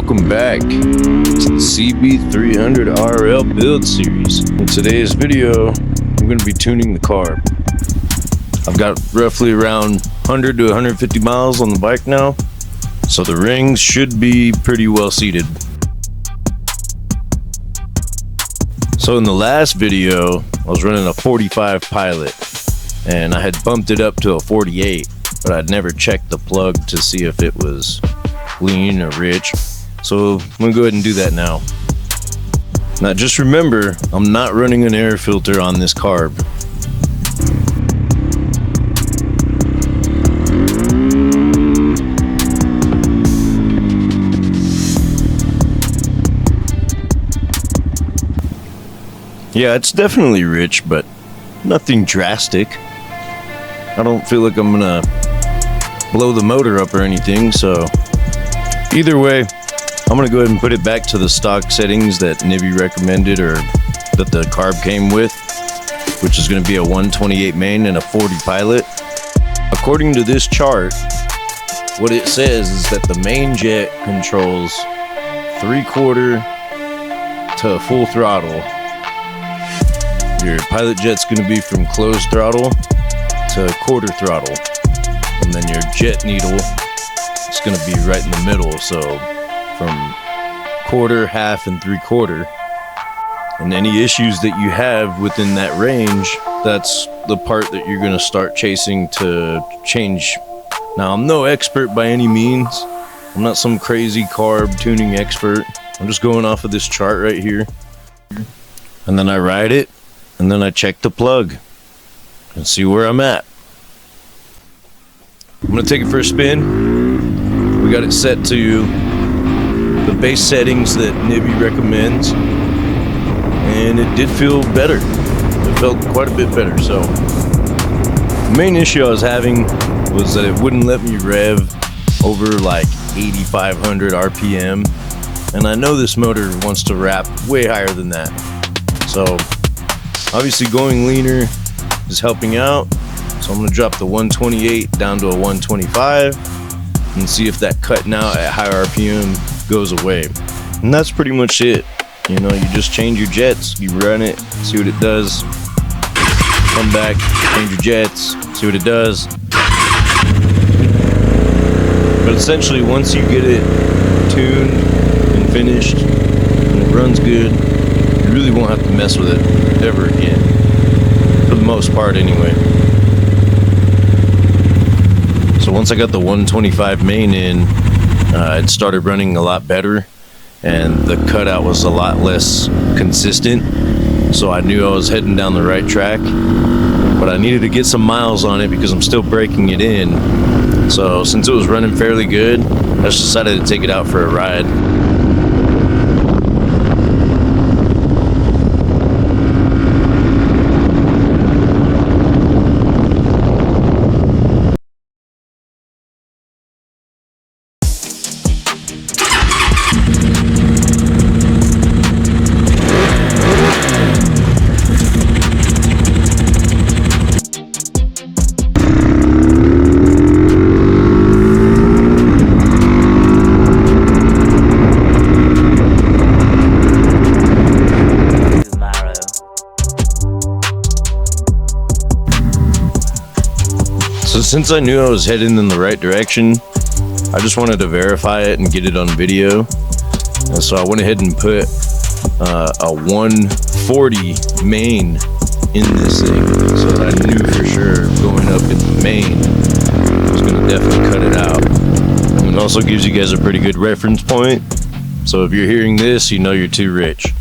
Welcome back to the CB300RL build series. In today's video, I'm going to be tuning the carb. I've got roughly around 100 to 150 miles on the bike now, so the rings should be pretty well seated. So in the last video, I was running a 45 Pilot, and I had bumped it up to a 48, but I'd never checked the plug to see if it was lean or rich. So I'm gonna go ahead and do that now. Now just remember, I'm not running an air filter on this carb. Yeah, it's definitely rich, but nothing drastic. I don't feel like I'm gonna blow the motor up or anything, so either way, I'm gonna go ahead and put it back to the stock settings that Nibbi recommended, or that the carb came with, which is gonna be a 128 main and a 40 Pilot. According to this chart, what it says is that the main jet controls 3/4 to full throttle. Your Pilot jet's gonna be from closed throttle to quarter throttle, and then your jet needle is gonna be right in the middle, so from quarter, half, and 3/4. And any issues that you have within that range, that's the part that you're gonna start chasing to change. Now, I'm no expert by any means. I'm not some crazy carb tuning expert. I'm just going off of this chart right here. And then I ride it, and then I check the plug and see where I'm at. I'm gonna take it for a spin. We got it set to the base settings that Nibbi recommends, and it did feel better. It felt quite a bit better. So the main issue I was having was that it wouldn't let me rev over like 8,500 RPM, and I know this motor wants to wrap way higher than that. So obviously going leaner is helping out, so I'm going to drop the 128 down to a 125 and see if that cutting out at higher RPM goes away. And that's pretty much it. You know, you just change your jets, you run it, see what it does, come back, change your jets, see what it does. But essentially, once you get it tuned and finished and it runs good, you really won't have to mess with it ever again, for the most part anyway. So once I got the 125 main in, it started running a lot better, and the cutout was a lot less consistent, so I knew I was heading down the right track. But I needed to get some miles on it because I'm still breaking it in. So since it was running fairly good, I just decided to take it out for a ride. So since I knew I was heading in the right direction, I just wanted to verify it and get it on video. And so I went ahead and put a 140 main in this thing, so that I knew for sure going up in the main was going to definitely cut it out. And it also gives you guys a pretty good reference point. So if you're hearing this, you know you're too rich.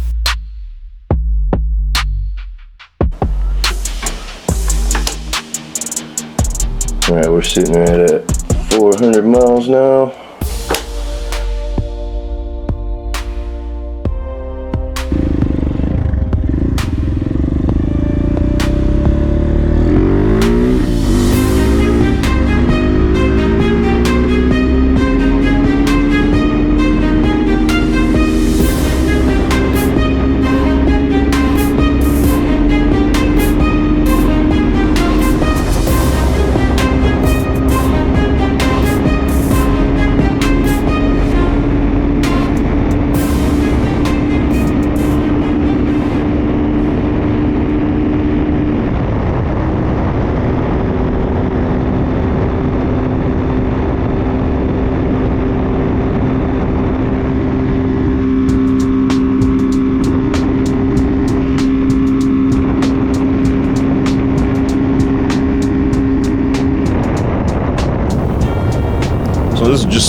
Alright, we're sitting right at 400 miles now.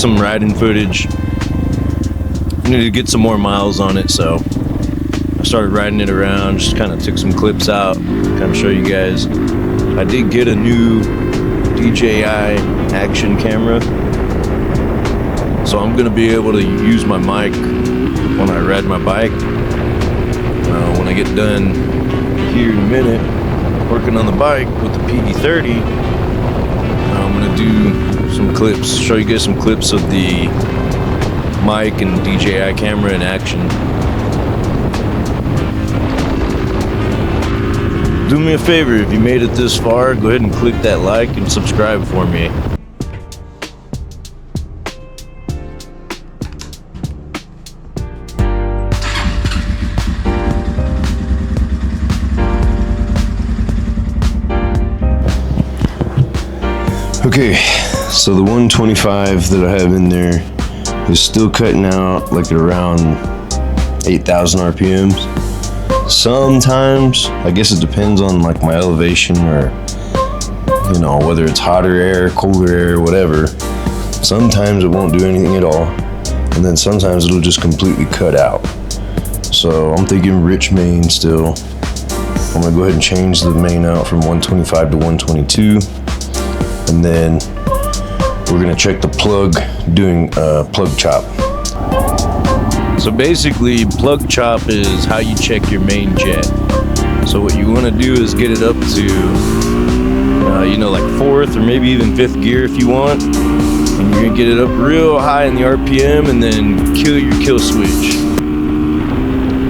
just some riding footage. I needed to get some more miles on it, so I started riding it around, just kind of took some clips out, kind of show you guys. I did get a new DJI action camera, so I'm gonna be able to use my mic when I ride my bike. When I get done here in a minute working on the bike with the PE30, I'm gonna do some clips, show you guys some clips of the mic and DJI camera in action. Do me a favor, if you made it this far, go ahead and click that like and subscribe for me. Okay, so the 125 that I have in there is still cutting out like at around 8,000 RPMs. Sometimes, I guess it depends on like my elevation or, you know, whether it's hotter air, colder air, whatever. Sometimes it won't do anything at all. And then sometimes it'll just completely cut out. So I'm thinking rich main still. I'm gonna go ahead and change the main out from 125 to 122. And then we're gonna check the plug doing plug chop. So basically, plug chop is how you check your main jet. So what you want to do is get it up to, you know, like 4th or maybe even 5th gear if you want. And you're gonna get it up real high in the RPM and then kill your kill switch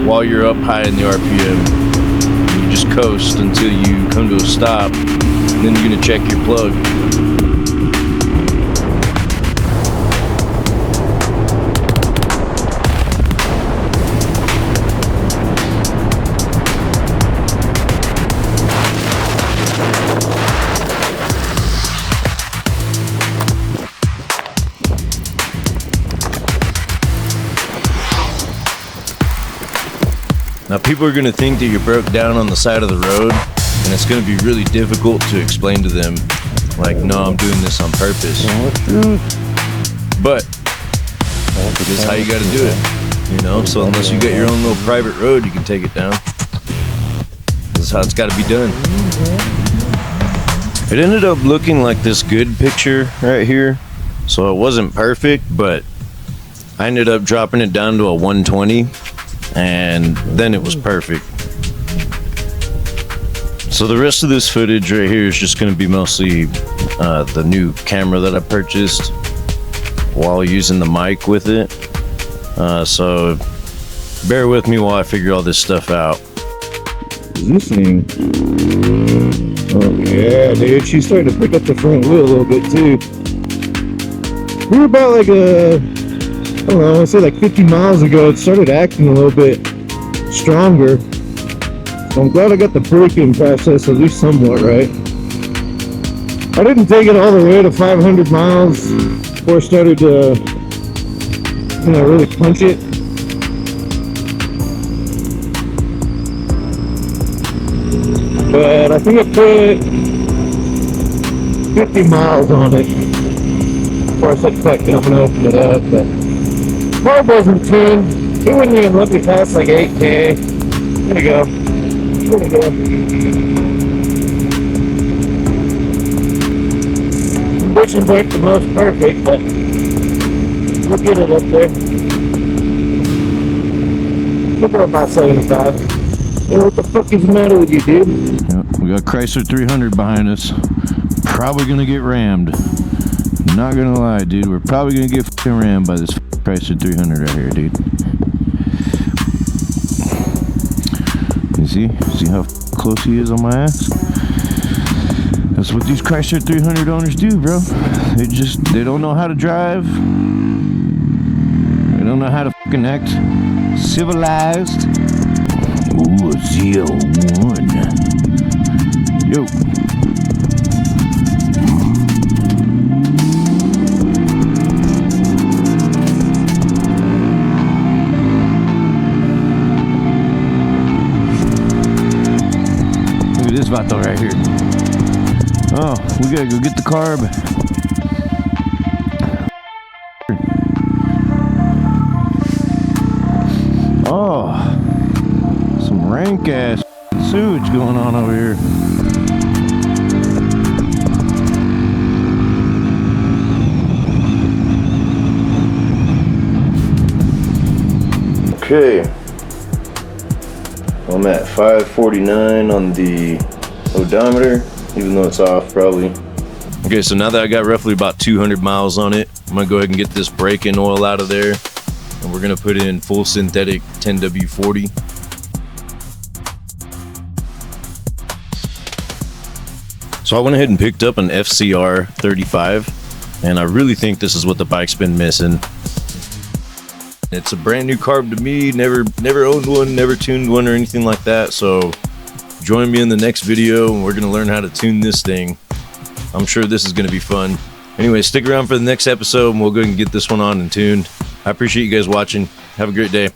while you're up high in the RPM. You just coast until you come to a stop, and then you're gonna check your plug. Now people are going to think that you broke down on the side of the road, and it's going to be really difficult to explain to them, like, no, I'm doing this on purpose. But this is how you got to do it, you know? So unless you got your own little private road, you can take it down. This is how it's got to be done. It ended up looking like this good picture right here. So it wasn't perfect, but I ended up dropping it down to a 120. And then it was perfect. So the rest of this footage right here is just going to be mostly the new camera that I purchased while using the mic with it. So bear with me while I figure all this stuff out. This thing, oh yeah, dude, she's starting to pick up the front wheel a little bit too. We were about like I don't know, I say like 50 miles ago, it started acting a little bit stronger. So I'm glad I got the braking process at least somewhat right. I didn't take it all the way to 500 miles before I started to, you know, really punch it. But I think I put 50 miles on it before I said fuck it, I'm gonna open it up. But Carb wasn't 10. He wouldn't even let me pass like 8K. There you go. There you go. Conditions aren't the most perfect, but we'll get it up there. We'll go about 75. Hey, what the fuck is the matter with you, dude? Yep, we got Chrysler 300 behind us. Probably gonna get rammed. Not gonna lie, dude. We're probably gonna get fucking rammed by this Chrysler 300 right here, dude. You see how close he is on my ass? That's what these Chrysler 300 owners do, bro. They don't know how to drive. They don't know how to fucking act civilized. Ooh, a ZL1. Yo. Look at this vato right here. Oh, we gotta go get the carb. rank ass sewage going on over here. Okay, I'm at 549 on the odometer, even though it's off probably. Okay, so now that I got roughly about 200 miles on it, I'm gonna go ahead and get this brake-in oil out of there, and we're gonna put in full synthetic 10W40. So I went ahead and picked up an FCR 35, and I really think this is what the bike's been missing. It's a brand new carb to me, never owned one, never tuned one or anything like that, so join me in the next video and we're gonna learn how to tune this thing. I'm sure this is gonna be fun. Anyway, stick around for the next episode and we'll go ahead and get this one on and tuned. I appreciate you guys watching. Have a great day.